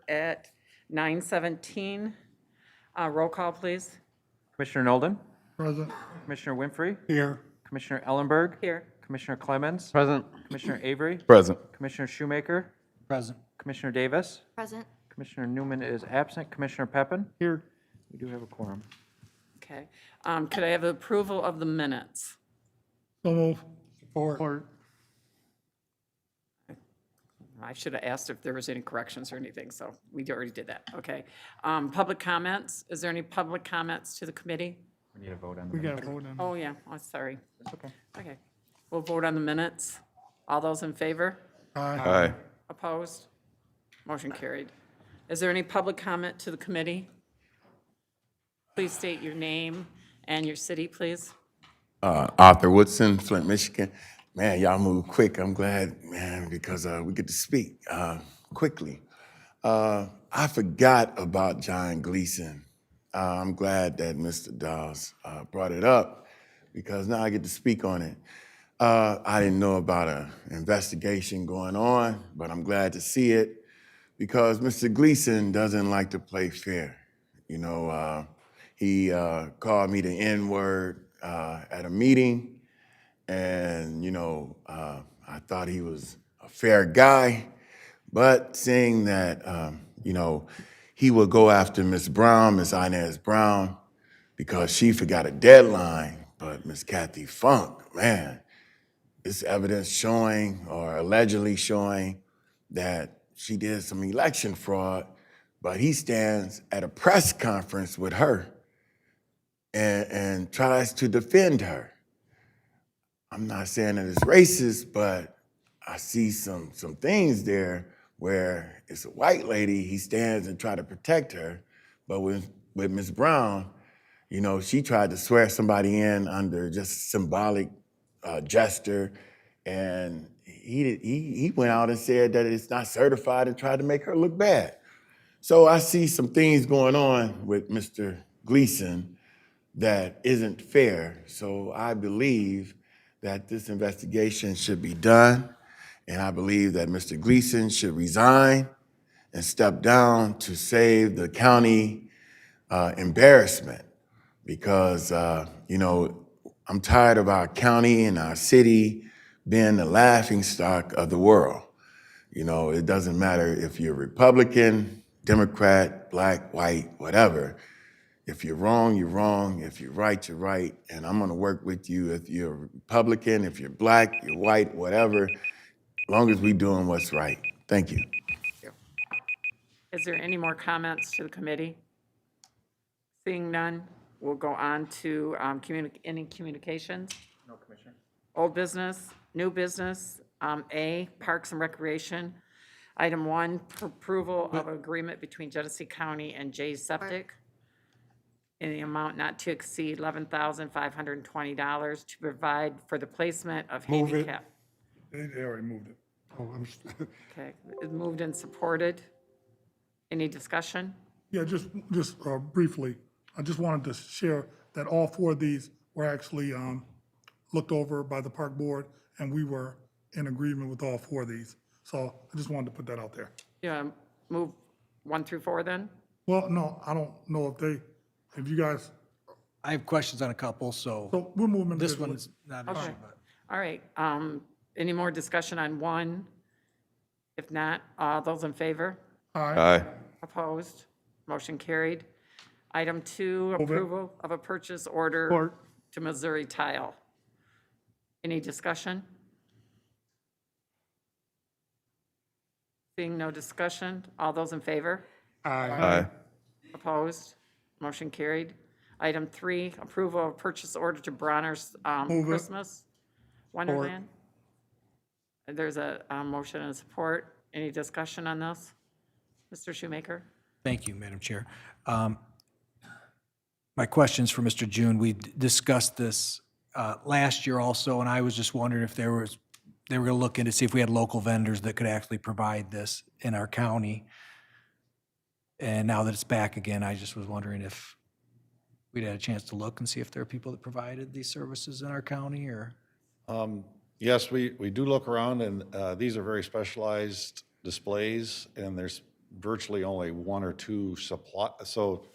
at 9:17. Roll call, please. Commissioner Nolden, Present. Commissioner Winfrey, Here. Commissioner Ellenberg, Here. Commissioner Clemens, Present. Commissioner Avery, Present. Commissioner Shoemaker, Present. Commissioner Davis, Present. Commissioner Newman is absent, Commissioner Peppin. Here. We do have a quorum. Okay. Could I have approval of the minutes? So move. Support. I should have asked if there was any corrections or anything, so we already did that. Okay. Public comments? Is there any public comments to the committee? We need a vote on the We got minutes. to vote on. Oh, yeah. Oh, sorry. It's okay. Okay. We'll vote on the minutes. All those in favor? Aye. Opposed? Motion carried. Is there any public comment to the committee? Please state your name and your city, please. Arthur Woodson, Flint, Michigan. Man, y'all move quick. I'm glad, man, because we get to speak quickly. I forgot about John Gleason. I'm glad that Mr. Dawes brought it up because now I get to speak on it. I didn't know about an investigation going on, but I'm glad to see it because Mr. Gleason doesn't like to play fair. You know, he called me the N-word at a meeting. And, you know, I thought he was a fair guy, but seeing that, you know, he would go after Miss Brown, Miss Inez Brown, because she forgot a deadline. But Miss Kathy Funk, man, this evidence showing or allegedly showing that she did some election fraud, but he stands at a press conference with her and tries to defend her. I'm not saying that it's racist, but I see some things there where it's a white lady, he stands and try to protect her. But with Ms. Brown, you know, she tried to swear somebody in under just symbolic gesture. And he went out and said that it's not certified and tried to make her look bad. So I see some things going on with Mr. Gleason that isn't fair. So I believe that this investigation should be done, and I believe that Mr. Gleason should resign and step down to save the county embarrassment because, you know, I'm tired of our county and our city being the laughingstock of the world. You know, it doesn't matter if you're Republican, Democrat, black, white, whatever. If you're wrong, you're wrong. If you're right, you're right. And I'm gonna work with you if you're a Republican, if you're black, you're white, whatever, as long as we're doing what's right. Thank you. Is there any more comments to the committee? Seeing none, we'll go on to any communications? No, Commissioner. Old business, new business, A, Parks and Recreation. Item 1, approval of agreement between Genesee County and Jay's Septic in the amount not to exceed $11,520 to provide for the placement of Move it. handicap. They already moved it. Oh, Okay, it's moved and supported. Any discussion? Yeah, just briefly, I just wanted to share that all four of these were actually looked over by the park board, and we were in agreement with all four of these. So I just wanted to put that out there. Yeah, move 1 through 4 then? Well, no, I don't know if you guys, I have questions on a couple, so we'll move them this individually. one's not an issue, Okay. but. All right, any more discussion on 1? If not, all those in favor? Aye. Opposed? Motion carried. Item 2, Move it. approval of a purchase order Support. to Missouri Tile. Any discussion? Seeing no discussion, all those in favor? Aye. Opposed? Motion carried. Item 3, approval of purchase order to Bronner's Move it. Christmas Wonderland. There's a motion and support. Any discussion on this? Mr. Shoemaker? Thank you, Madam Chair. My question's for Mr. June. We discussed this last year also, and I was just wondering if they were going to look into see if we had local vendors that could actually provide this in our county. And now that it's back again, I just was wondering if we'd had a chance to look and see if there are people that provided these services in our county, or? Yes, we do look around, and these are very specialized displays, and there's virtually only one or two supply, so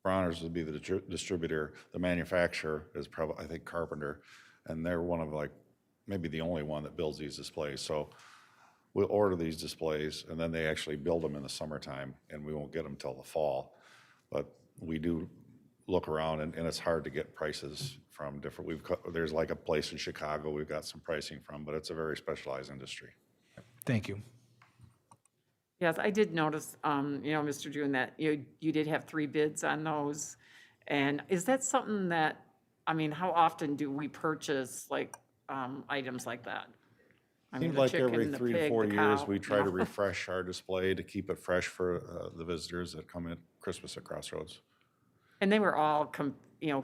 Bronner's would be the distributor, the manufacturer is probably, I think Carpenter, and they're one of like, maybe the only one that builds these displays. So we'll order these displays and then they actually build them in the summertime and we won't get them till the fall. But we do look around and it's hard to get prices from different, there's like a place in Chicago we've got some pricing from, but it's a very specialized industry. Thank you. Yes, I did notice, Mr. June, that you did have 3 bids on those. And is that something that, how often do we purchase like items like that? Seems The like chicken, every the 3 to pig, 4 the years, cow, we try you to know? refresh our display to keep it fresh for the visitors that come at Christmas at Crossroads. And they were all,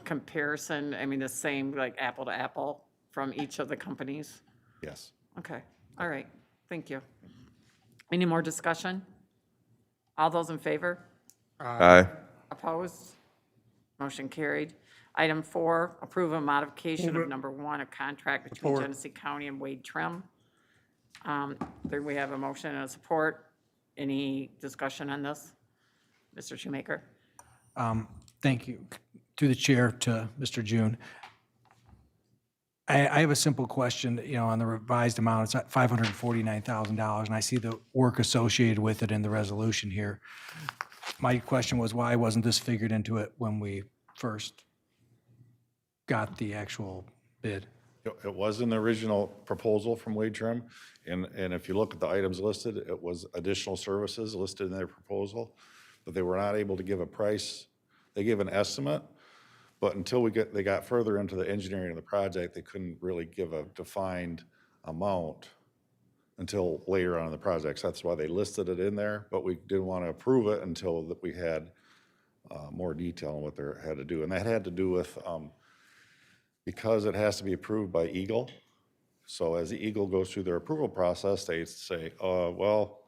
comparison, the same, like apple to apple from each of the companies? Yes. Okay, all right, thank you. Any more discussion? All those in favor? Aye. Opposed? Motion carried. Item 4, approve a modification Move of it. number 1, a contract between Support. Genesee County and Wade Trim. There we have a motion and a support. Any discussion on this? Mr. Shoemaker? Thank you. Through the chair to Mr. June. I have a simple question, on the revised amount, it's at $549,000, and I see the work associated with it in the resolution here. My question was, why wasn't this figured into it when we first got the actual bid? It was in the original proposal from Wade Trim, and if you look at the items listed, it was additional services listed in their proposal, but they were not able to give a price. They gave an estimate, but until they got further into the engineering of the project, they couldn't really give a defined amount until later on in the project. So that's why they listed it in there, but we didn't want to approve it until that we had more detail on what they had to do. And that had to do with, because it has to be approved by Eagle. So as the Eagle goes through their approval process, they say, well,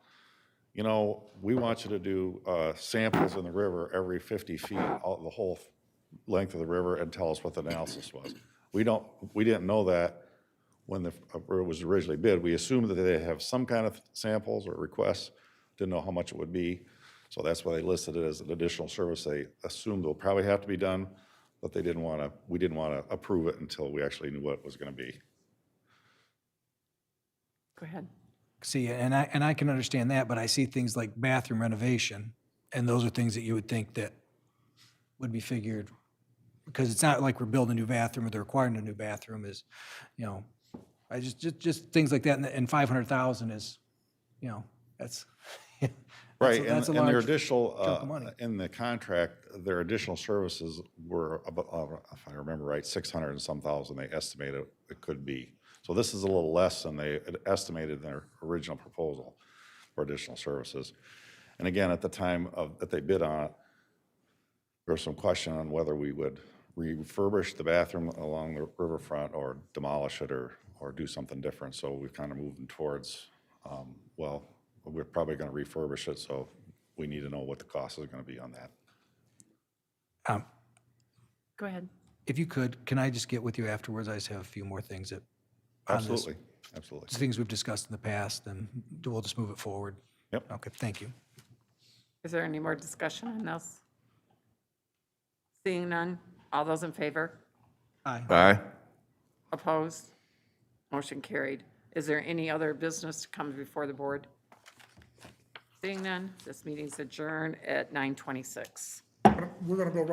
we want you to do samples in the river every 50 feet, the whole length of the river, and tell us what the analysis was. We didn't know that when it was originally bid. We assumed that they have some kind of samples or requests, didn't know how much it would be. So that's why they listed it as an additional service. They assumed it'll probably have to be done, but we didn't want to approve it until we actually knew what it was going to be. Go ahead. See, and I can understand that, but I see things like bathroom renovation, and those are things that you would think that would be figured, because it's not like we're building a new bathroom or they're requiring a new bathroom is, I just things like that, and 500,000 is, that's. Right, that's a and their large additional, chunk of money. in the contract, their additional services were, about, if I remember right, 600 and some thousand they estimated it could be. So this is a little less than they had estimated in their original proposal for additional services. And again, at the time that they bid on it, there was some question on whether we would refurbish the bathroom along the riverfront or demolish it or do something different. So we've kind of moved towards, well, we're probably going to refurbish it, so we need to know what the cost is going to be on that. Go ahead. If you could, can I just get with you afterwards? I just have a few more things that, on this, Absolutely, absolutely. things we've discussed in the past, and we'll just move it forward. Yep. Okay, thank you. Is there any more discussion on this? Seeing none, all those in favor? Aye. Aye. Opposed? Motion carried. Is there any other business to come before the board? Seeing none, this meeting's adjourned at 9:26. We're gonna go